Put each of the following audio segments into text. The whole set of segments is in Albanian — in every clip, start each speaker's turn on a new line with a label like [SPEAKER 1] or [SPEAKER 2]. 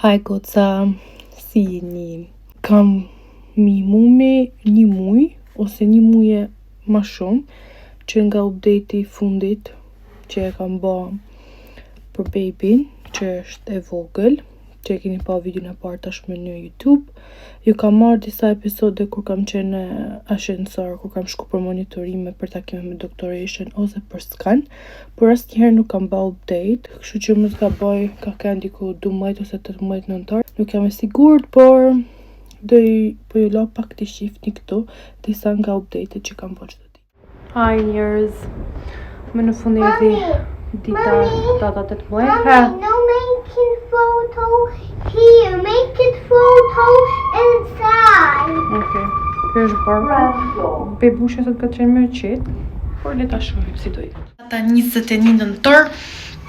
[SPEAKER 1] Haj goca, si jeni? Kam me 1 muj ose 1 muje ma shumë që nga update-i fundit që e kam ba për babyn që është e vogël, që e keni pa videon e parë tashmë në YouTube. Ju kam marrë disa episode kur kam qenë ashensor, kur kam shku për monitorime, për takime me doktoreshën ose për skan, por asnjëherë nuk kam ba update, kështu që mos gaboj ka kenë diku 12 ose 18 nëntor. Nuk jam e sigurt, por po ju la pak të shifni këtu disa nga update-et që kam bërë çdo ditë. Hi njerëz, më në fund erdhi dita data 18.
[SPEAKER 2] No making photo here. Make it photo inside.
[SPEAKER 1] Okej, kjo është barku. Bebusha sot ka qenë më qetë, por le ta shohim si do jetë. Data 21 nëntor,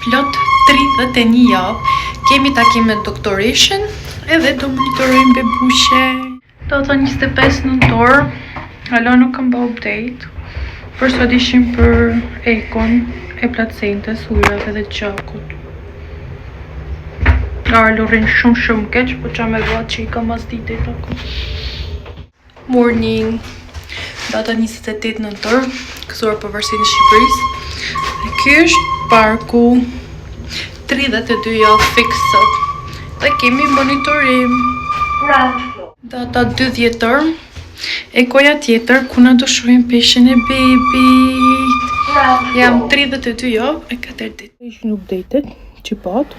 [SPEAKER 1] plot 31 javë. Kemi takim me doktoreshën edhe do monitorojmë bebushe. Data 25 nëntor, hala nuk kam ba update. Për sot ishim për ekon e placentës, ujrave dhe gjakut. Arlo rrin shumë keq, po qa me vatë që i kam as dite i tako. Morning, data 28 nëntor, kësuar përvarësinë e Shqipërisë. Dhe ky është parku 32 javë fikse. Dhe kemi monitorim. Data 2 dhjetor, ekoja tjetër, ku na do shohim peshën e bebit. Jam 32 javë e 4 ditë. Ishin updated që pat.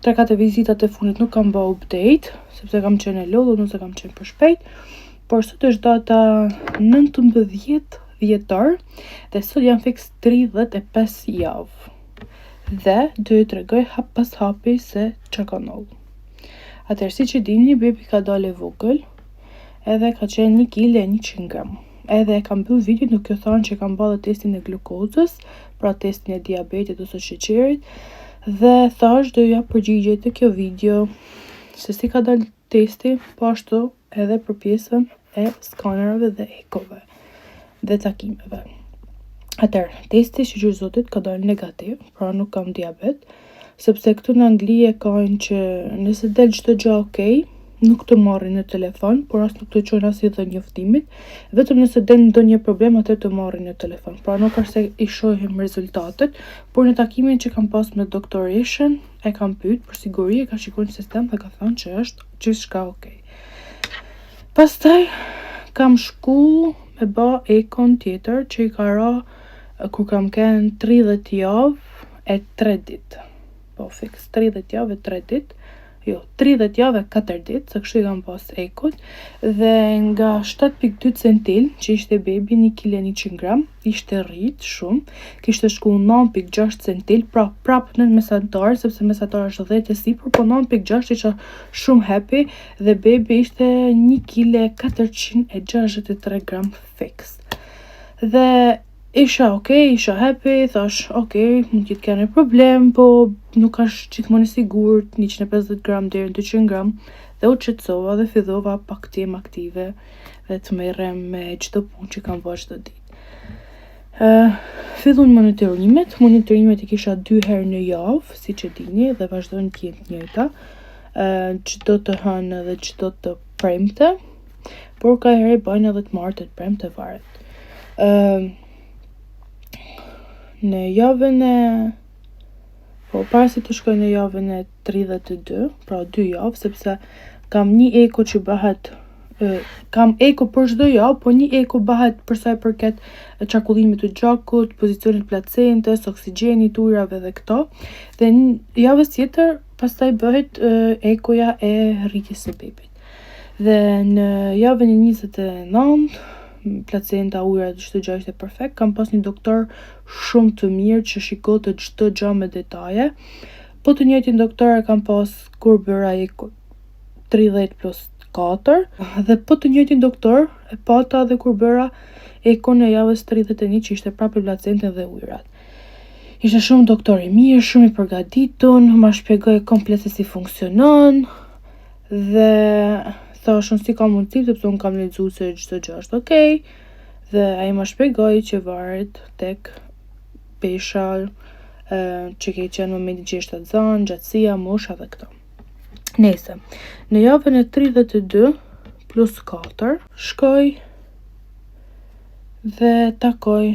[SPEAKER 1] 3-4 vizitat e fundit nuk kam ba update, sepse kam qenë e lodhur, nëse kam qenë për shpejt. Por sot është data 19 dhjetor dhe sot jam fix 35 javë. Dhe do ju tregoj hap pas hapi se çka ka ndodhur. Atëherë, siç e dini, bebi ka dalë e vogël, edhe ka qenë 1 kg e 100 gram. Edhe e kam mbyll video nuk ju thonë që kam bërë testin e glukozës, pra testin e diabetit ose sheqerit, dhe thash do ja përgjigje të kjo video se si ka dalë testi, po ashtu edhe për pjesën e skanerave dhe ekove dhe takimeve. Atëherë, testi shqyr zotit ka dalë negativ, pra nuk kam diabet, sepse këtu në Angli e kanë që nëse del çdo gjë okej, nuk të marrin në telefon, por as nuk të çojnë as i dhe njoftimit, vetëm nëse del ndonjë problem atë të marrin në telefon. Pra nuk është se i shohim rezultatet, por në takimin që kam pas me doktoreshën, e kam pyet për siguri, e ka shikuar në sistem dhe ka thënë që është gjithçka okej. Pastaj kam shku me ba ekon tjetër që i ka ra kur kam kenë 30 javë e 3 ditë. Po fix 30 javë e 3 ditë. Jo, 30 javë e 4 ditë, se kështu i kam pas ekut, dhe nga 7.2 centil, që ishte bebi 1 kg e 100 gram, ishte rrit shumë, kishte shku 9.6 centil, pra prap në mesatar, sepse mesatar është 10 e sipër, po 9.6 isha shumë happy, dhe bebi ishte 1 kg e 463 gram fix. Dhe isha okej, isha happy, thash okej, mund t'jetë kene problem, po nuk është gjithmonë i sigurt, 150 gram deri në 200 gram, dhe u qetësova dhe fillova pak të jem aktive dhe të merrem me çdo punë që kam bërë çdo ditë. Fillon monitorimet i kisha 2 herë në javë, siç e dini, dhe vazhdojnë të jenë të njëjta, çdo të hënë dhe çdo të premte, por ka herë bajnë edhe të martë të premte varet. Në javën e... Po, para se të shkoj në javën e 32, pra 2 javë, sepse kam 1 eko që bëhet... kam eko për çdo javë, po 1 eko bëhet për sa i përket qarkullimit të gjakut, pozicionit placentës, oksigjenit, ujrave dhe këto. Dhe në javës tjetër, pastaj bëhet ekoja e rritjes së bebit. Dhe në javën e 29, placenta, ujra, çdo gjë ishte perfekt. Kam pas një doktor shumë të mirë që shikote çdo gjë me detaje. Po të njëjtin doktor e kam pas kur bëra eko 30+4, dhe po të njëjtin doktor e pata dhe kur bëra ekon e javës 31 që ishte prapë placentën dhe ujrat. Ishte shumë doktor i mirë, shumë i përgatitur, ma shpjegoi komplet se si funksionon, dhe thashën si ka mundësi, sepse unë kam lexuar se çdo gjë është okej, dhe ai më shpjegoi që varet tek pesha, që ke qenë në momentin që ishte zënë, gjatësia, mosha dhe këto. Nese, në javën e 32 plus 4 shkoj dhe takoj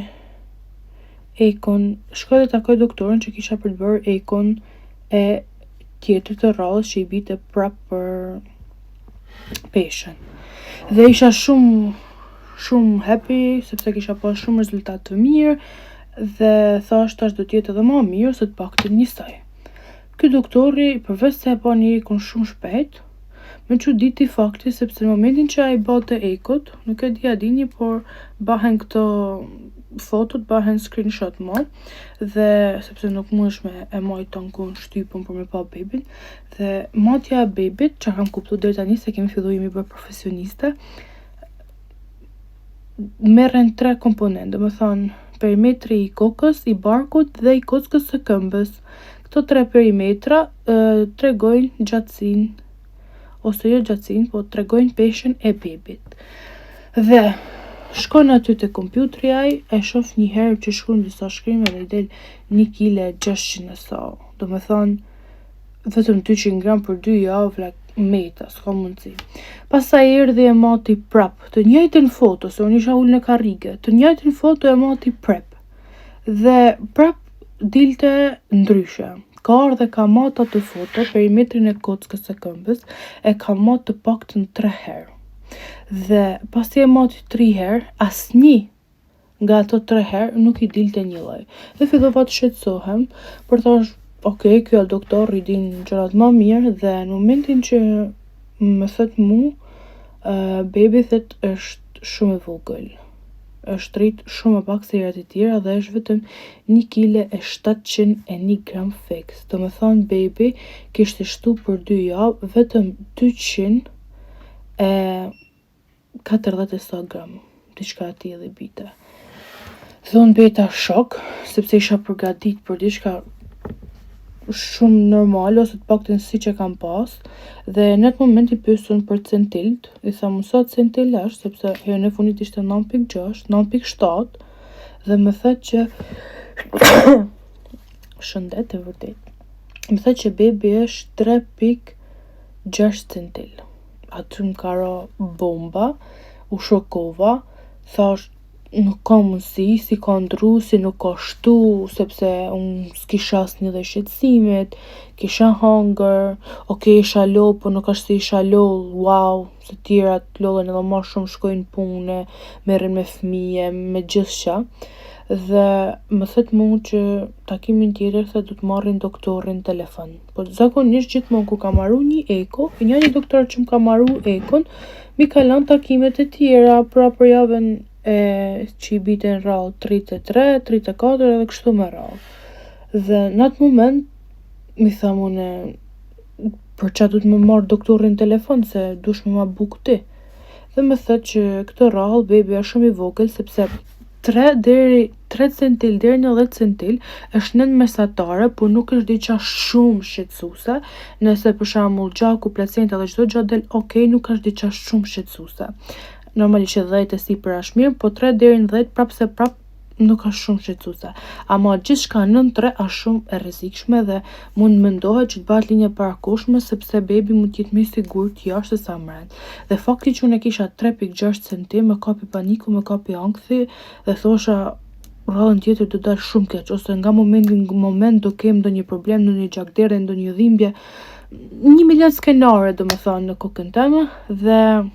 [SPEAKER 1] shkoj dhe takoj doktorin që kisha për të bërë ekon e tjetër të radhës që i bite prap për peshën. Dhe isha shumë happy sepse kisha pas shumë rezultat të mirë dhe thash tash do t'jetë edhe më mirë se të paktën njësoj. Ky doktori përveç se e bani ekon shumë shpejt, më çuditi fakti sepse në momentin që ai bante ekut, nuk e di a dini, por bahen këto fotot, bahen screenshot më, dhe sepse nuk mundesh me e majt tankun shtypën për me pa bebin, dhe matja e bebit, që kam kuptu deri tani se kemi fillu jemi bërë profesioniste, merren 3 komponentë, do me thonë perimetri i kokës, i barkut dhe i kockës së këmbës. Këto 3 perimetra tregojnë gjatësinë, ose jo gjatësinë, po tregojnë peshën e bebit. Dhe shkon aty te kompjutri ai, e shoh një herë që shkruan disa shkrimë dhe i del 1 kg 600 e sa. Do me thonë vetëm 200 gram për 2 javë, meta, s'ka mundësi. Pastaj erdhi e mati prap, të njëjtën foto, se unë isha ul në karrige, të njëjtën foto e mati prap. Dhe prap dilte ndryshe. Ka ardhe ka mat atë foto, perimetrin e kockës së këmbës, e ka mat të paktën 3 herë. Dhe pasi e mati 3 herë, asnjë nga ato 3 herë nuk i dilte një lloj. Dhe fillova të shqetësohem, por thash, okej, ky doktor i din gjërat më mirë, dhe në momentin që më thot mu, bebi thot është shumë e vogël. Është rrit shumë më pak se herët e tjera dhe është vetëm 1 kg e 701 gram fix. Do me thonë bebi kishte shtu për 2 javë vetëm 240 gram, diçka e tillë bite. Dhe unë beta shok, sepse isha përgatit për diçka shumë normale, ose të paktën siç e kam pas, dhe në atë moment i pyesën për centilt, i tham sa centil është, sepse herën e fundit ishte 9.6, 9.7, dhe më thot që shëndet e vërtet. Më thot që bebi është 3.6 centil. Aty më ka ra bomba, u shokova, thash nuk ka mundësi, si ka ndru, si nuk ka shtu, sepse unë s'kisha asnjë lloj shqetësimit, kisha hangër, okej isha lol, po nuk është se isha lol, wow, se tjerat lollen edhe më shumë, shkojnë pune, merren me fëmije, me gjithçka. Dhe më thot mu që takimin tjetër se du të marrin doktorin telefon. Po zakonisht gjithmonë kur kam marru një eko, i njëjti doktor që më ka marru ekon, mi ka lënë takimet e tjera, pra për javën që i biten rrallë 33, 34 edhe kështu me rrallë. Dhe në atë moment mi tham une, për çfarë du të më marr doktorin telefon, se dush me ma buk ti. Dhe më thot që këtë rrallë bebi është shumë i vogël, sepse 3 centil deri në 10 centil është nën mesatare, por nuk është diçka shumë shqetësuese. Nëse për shembull gjaku, placenta dhe çdo gjë del okej, nuk është diçka shumë shqetësuese. Normalisht 10 e sipër është mirë, po 3 deri në 10 prap nuk është shumë shqetësuese. Ama gjithçka nën 3 është shumë e rrezikshme dhe mund mendohet që të bëhet linje parakoshme, sepse bebi mund të jetë më i sigurt jashtë se sa mbrapa. Dhe fakti që unë kisha 3.6 cm, më kapi paniku, më kapi ankthi dhe thosha rrallën tjetër do dal shumë keq, ose nga momenti në moment do kem ndonjë problem, ndonjë gjakdere, ndonjë dhimbje, 1.000.000 skenare do me thonë në kokën teme. Dhe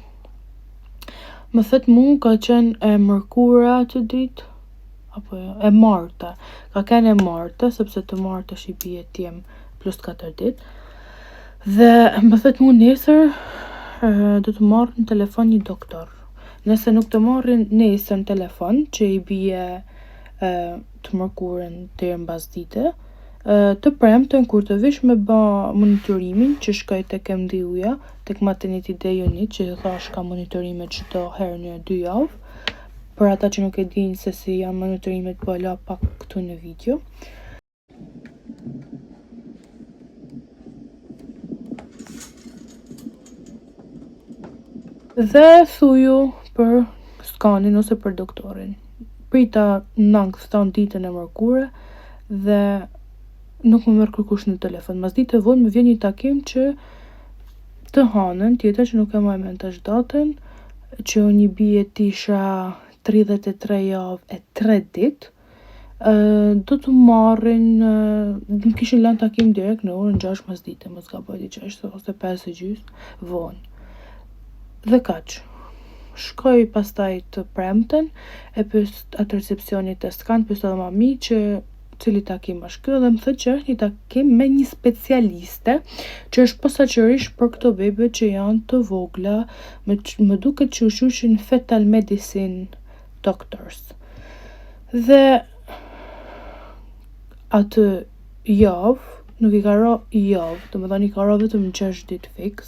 [SPEAKER 1] më thot mu ka qenë e mërkura atë ditë, apo e marta, ka qenë e marta, sepse të marta shi bie tjem plus 4 ditë. Dhe më thot mu nesër do të marrë në telefon një doktor. Nëse nuk të marrin nesër në telefon, që i bie të mërkurën deri mbas dite, të premten kur të vish me ba monitorimin, që shkoj tek MDU-ja, tek maternity day unit, që thash ka monitorime çdo herë në 2 javë. Për ata që nuk e dinë se si janë monitorimet, po la pak këtu në video. Dhe thuju për skanin ose për doktorin. Prita në stan ditën e mërkure dhe nuk më merr kërkush në telefon. Mas ditë vonë më vjen një takim që të hanën tjetër që nuk e maj mend tash datën, që unë i bie tisha 33 javë e 3 ditë, do të marrin, më kishin lënë takim direkt në orën 6 mesdite, mos gaboj diçka ose 5:30 vonë. Dhe kaq. Shkoj pastaj të premten, e pyes atë recepcionit të skan, pyes edhe mami që cili takim është ky, dhe më thot që është një takim me një specialiste që është posaçërisht për këto bebe që janë të vogla, më duket që u shushin fetal medicine doctors. Dhe atë javë, nuk i ka ra javë, domethënë i ka ra vetëm 6 ditë fiks,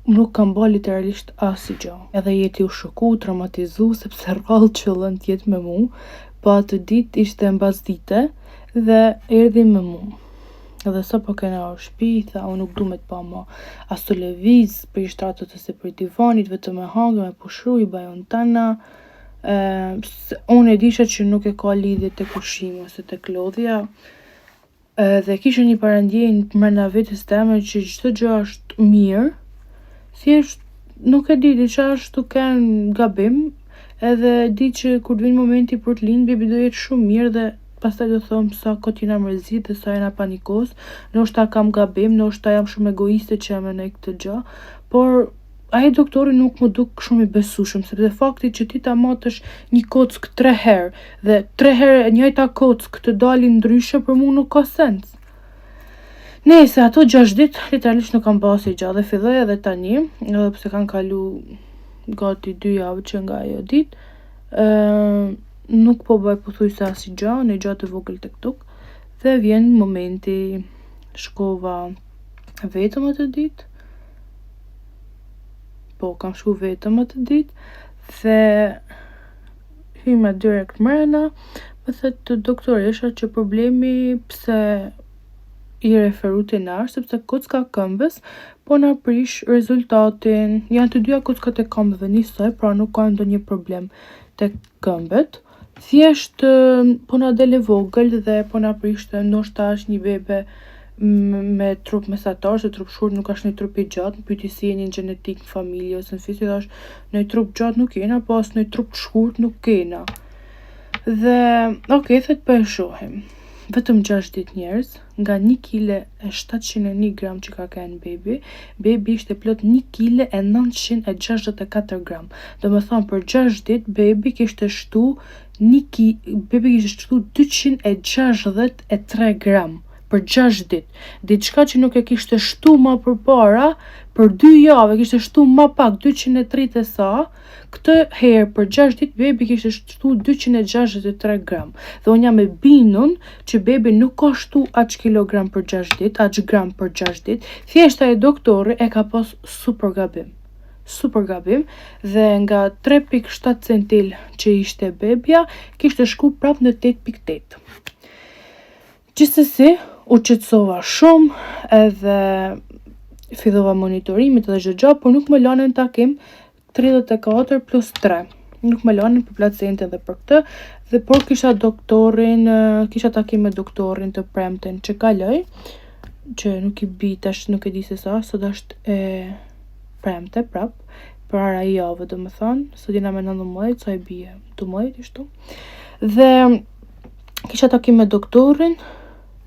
[SPEAKER 1] nuk kam ba literalisht asgjë. Edhe jeti u shoku, traumatizu, sepse rrallë qëllën t'jetë me mu, po atë ditë ishte mbasdite dhe erdhi me mu. Edhe sa po kena orë shpi, tha, unë nuk du me t'pa ma as të lëviz për i shtratët ose për i divanit, vetëm me hangë, me pushru, i bajon tana. Unë e disha që nuk e ka lidhje të kushimi ose të klodhja, dhe kisha një parandjenjë mrena vetes teme që çdo gjë është mirë, thjesht nuk e di, diçka është tu ken gabim, edhe di që kur të vinë momenti për të lind, bebi do jetë shumë mirë dhe pastaj do thom sa kot jena mërzit dhe sa jena panikos, ndoshta kam gabim, ndoshta jam shumë egoiste që jam në këtë gjë, por ai doktori nuk më duk shumë i besueshëm, sepse fakti që ti ta matësh një kock 3 herë dhe 3 herë e njëjta kock të dalin ndryshe, për mua nuk ka sens. Nëse ato 6 ditë literalisht nuk kam pas gjë dhe filloj edhe tani, edhe pse kanë kalu gati 2 javë që nga ajo ditë, nuk po bëj pothuajse asgjë, në gjatë të vogël tek tuk, dhe vjen momenti, shkova vetëm atë ditë. Po, kam shku vetëm atë ditë, dhe hyma direkt mrena, më thëtë doktoresha që problemi pse i referu të nash, sepse kocka këmbës po na prish rezultatin, janë të dyja kockat e këmbëve njësoj, pra nuk ka ndonjë problem të këmbët, thjesht po na dele vogël dhe po na prishte, ndoshta është një bebe me trup mesatar, se trup shkurt nuk është një trup i gjatë, në pyeti si jeni në gjenetik, në familje ose në fysi, dhe është në trup gjatë nuk kena, po as në trup shkurt nuk kena. Dhe, okej, thët për e shohim. Vetëm 6 ditë njerëz, nga 1,701 kg që ka kenë bebi ishte plot 1,964 kg. Do me thonë për 6 ditë bebi kishte shtu 263 gram për 6 ditë. Diçka që nuk e kishte shtu ma përpara, për 2 javë kishte shtu ma pak 230 e sa, këtë herë për 6 ditë bebi kishte shtu 263 gram. Dhe unë jam e bindur që bebi nuk ka shtu aq kilogram për 6 ditë, aq gram për 6 ditë, thjesht ai doktori e ka pas super gabim, dhe nga 3,7 centil që ishte bebja, kishte shku prap në 8,8. Gjithsesi, u qetësova shumë, edhe fillova monitorimet edhe çdo gjë, por nuk më lanin takim 34 plus 3. Nuk më lanin për placentin dhe për këtë, dhe por kisha takim me doktorin të premten që kaloj, që nuk i bi tash, nuk e di se sa, sot është e premte prap, për ara I javë do më thonë, sot jena me 19, sa I bie 12 ishtu. Dhe kisha takim me doktorin,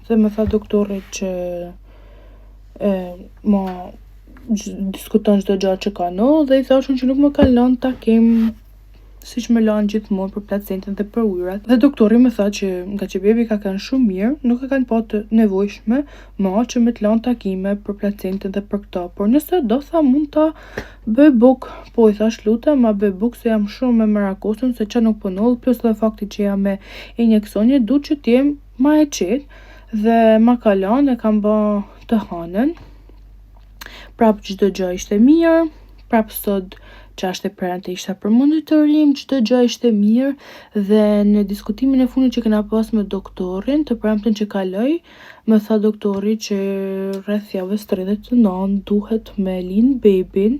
[SPEAKER 1] dhe më tha doktori që ma diskuton çdo gjë që ka ndodhur, dhe I thashun që nuk më ka lënë takim siç më lanë gjithmonë për placentin dhe për ujrat. Dhe doktori më tha që nga që bebi ka qenë shumë mirë, nuk e kanë pa të nevojshme që me të lanë takime për placentin dhe për këto. Por nëse do, tha, mund ta bëj buk. Po I thash lutem, ma bëj buk se jam shumë me merakosur se ç'a nuk po ndodh, plus edhe fakti që jam me injeksionje, du që t'jem ma e qetë, dhe ma ka lanë e kam bë të hanën. Prap çdo gjë ishte mirë, prap sot çashte prante ishte për monitorim, çdo gjë ishte mirë, dhe në diskutimin e fundit që kena pas me doktorin të premten që kaloj, më tha doktori që rreth javës 39 duhet me lind bebin,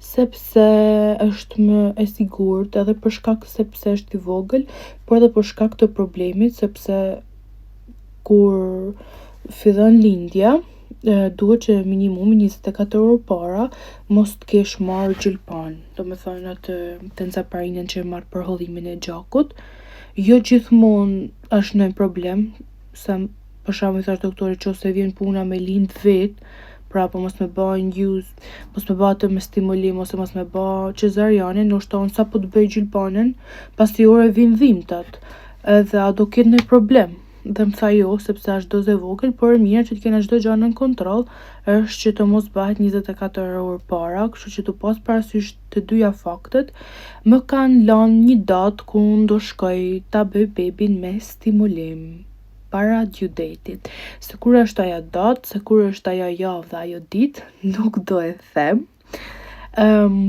[SPEAKER 1] sepse është më e sigurt, edhe për shkak sepse është I vogël, por edhe për shkak të problemit, sepse kur fillon lindja, duhet që minimumi 24 orë para mos të kesh marrë gjylpan. Do me thënë atë tenzaparinën që e marrë për hodhimin e gjakut. Jo gjithmonë është në problem, se për shembull thash doktori që ose vjen puna me lind vet, pra po mos me ba induce, mos me ba atë me stimulim ose mos me ba cezariane, ndoshta unë sa po të bëj gjylpanën, pasi ore vin dhimbtat, edhe a do ketë një problem. Dhe më tha jo, sepse është dozë e vogël, por mirë që të kena çdo gjë nën kontroll, është që të mos bëhet 24 orë para, kështu që të pas parasysh të dyja faktet. Më kanë lanë një datë ku do shkoj ta bëj bebin me stimulim para due date-it. Se kur është ajo datë, se kur është ajo javë dhe ajo ditë, nuk do e them.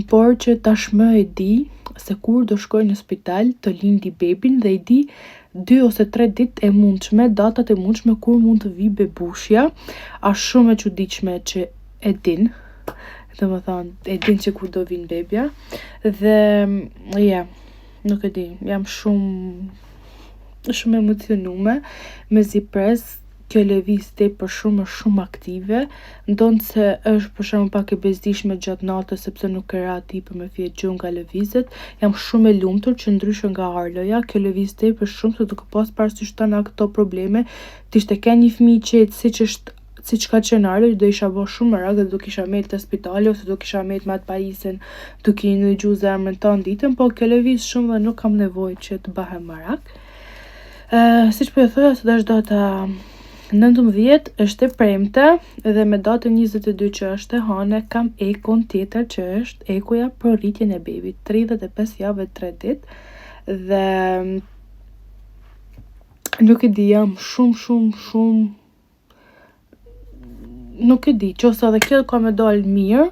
[SPEAKER 1] Por që tashmë e di se kur do shkoj në spital të lindi bebin dhe i di 2 ose 3 ditë e mundshme, datat e mundshme kur mund të vi bebushja. Është shumë e çuditshme që e din. Domethënë, e din që kur do vinë bebja. Dhe nuk e di, jam shumë emocionume mezi pres. Kjo lëviz tepër shumë aktive, ndonë se është për shembull pak e bezdishme gjatë natës sepse nuk e ra ti për me fjetë gjuhë nga lëvizet. Jam shumë e lumtur që ndryshe nga Arloja, kjo lëviz tepër shumë se duke pas parasysh tana këto probleme, t'ishte ke një fëmijë qetë siç ka qenë Arlo, do isha bo shumë merak dhe do kisha met te spitali ose do kisha met me atë pajisjen duke i ndëgju zemrën tonë ditën, po kjo lëviz shumë dhe nuk kam nevojë që të bahem merak. Siç po e thoja, sot është data 19 është e premte dhe me datën 22 që është e hane kam ekon tjetër që është ekuja për rritjen e bebit, 35 javë e 3 ditë dhe nuk e di, jam shumë nuk e di, qofse edhe kjo ka me dalë mirë,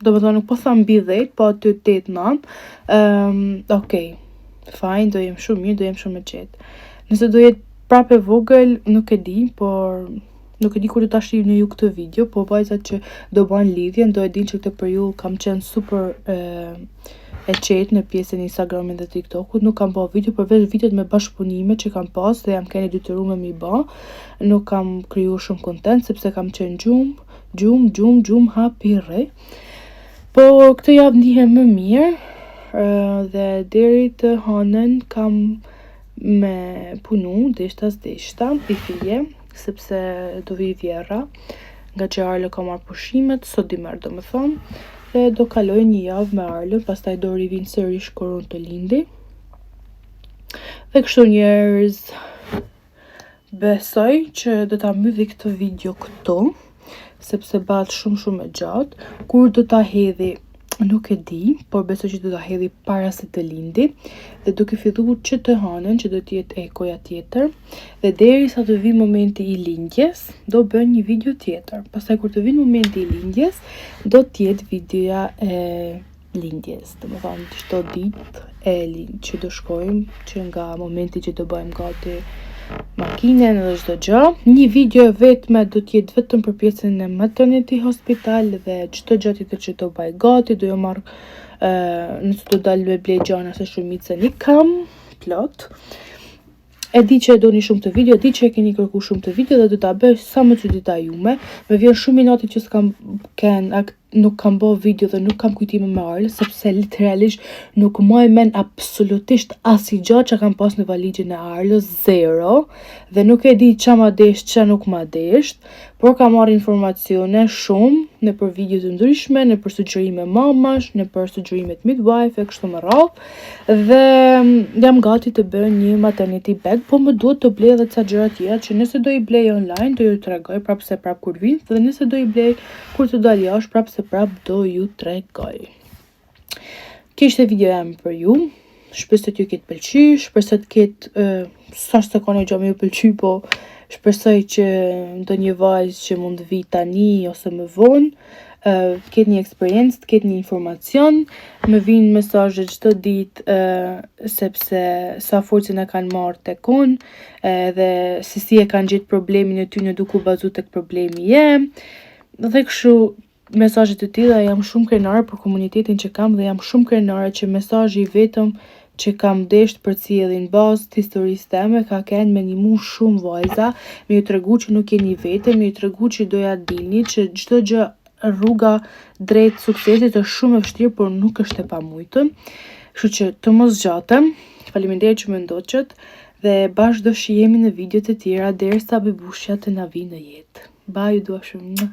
[SPEAKER 1] do me thënë nuk po tham mbi 10, po aty 8-9, okej, fajn, do jem shumë mirë, do jem shumë e qetë. Nëse do jetë prapë e vogël, nuk e di, por nuk e di kur do ta shihni ju këtë video, po vajzat që do bajnë lidhjen do e din që këtë periudhë kam qenë super e qetë në pjesën e Instagramit dhe TikTokut. Nuk kam bërë video përveç videot me bashkëpunime që kam pas dhe jam keni detyruar me i bë. Nuk kam kriju shumë content sepse kam qenë gjumë hapirre. Po këtë javë ndihem më mirë dhe deri të hanën kam me punu deshta i fije, sepse do vi vjerra, nga që Arlo ka marrë pushimet, sot dimer do me thonë, dhe do kaloj një javë me Arlo, pastaj do rivinë sërish kur unë të lindi. Dhe kështu njerëz, besoj që do ta mbylli këtë video këtu, sepse bëhet shumë e gjatë. Kur do ta hedhi nuk e di, por besoj që do ta hedhi para se të lindi dhe duke filluar që të hanën që do t'jetë ekoja tjetër dhe derisa të vi momenti i lindjes do bën një video tjetër. Pastaj kur të vi momenti i lindjes do t'jetë videoja e lindjes, domethënë çdo ditë e që do shkojmë që nga momenti që do bëjmë gati makinën dhe çdo gjë. Një video vetme do t'jetë vetëm për pjesën e maternity hospital dhe çdo gjë tjetër që do bëj gati, do jo marr nëse do dalë me blej gjana se shumicën i kam plot. E di që e doni shumë të video, di që e keni kërku shumë të video dhe do ta bëj sa më çudita jume. Më vjen shumë i nati që nuk kam bë video dhe nuk kam kujtime me Arlo, sepse literalisht nuk më e men absolutisht asnjë gjë që kam pas në valizhin e Arlo, zero, dhe nuk e di ç'a ma desh, ç'a nuk ma desh, por kam marrë informacione shumë në për video të ndryshme, në për sugjerime mamash, në për sugjerimet midwife, e kështu me radhë, dhe jam gati të bëj një maternity bag, po më duhet të blej edhe ca gjëra tjera që nëse do i blej online do ju tregoj prapse kur vin, dhe nëse do i blej kur të dal jashtë prapse do ju tregoj. Kjo ishte videoja ime për ju. Shpresoj t'ju ketë pëlqyer, shpresoj të ketë sa të ka një gjë më pëlqy, po shpresoj që ndonjë vajzë që mund të vi tani ose më vonë ketë një eksperiencë, ketë një informacion. Më vinë mesazhe çdo ditë sepse sa forcën e kanë marrë tek unë dhe se si e kanë gjetë problemin e tyre duke u bazuar tek problemi jem. Dhe kështu mesazhe të tilla jam shumë krenare për komunitetin që kam dhe jam shumë krenare që mesazhi vetëm që kam desht për cilin bazë të historisë teme ka qenë me ndihmu shumë vajza, me ju tregu që nuk jeni vete, me ju tregu që doja dilni, që çdo gjë rruga drejt suksesit është shumë e vështirë, por nuk është e pamujtën. Kështu që të mos zgjatem. Faleminderit që më ndoqët dhe bashkë do shihemi në videot e tjera derisa bebushja të na vinë në jetë. Bye, ju dua shumë.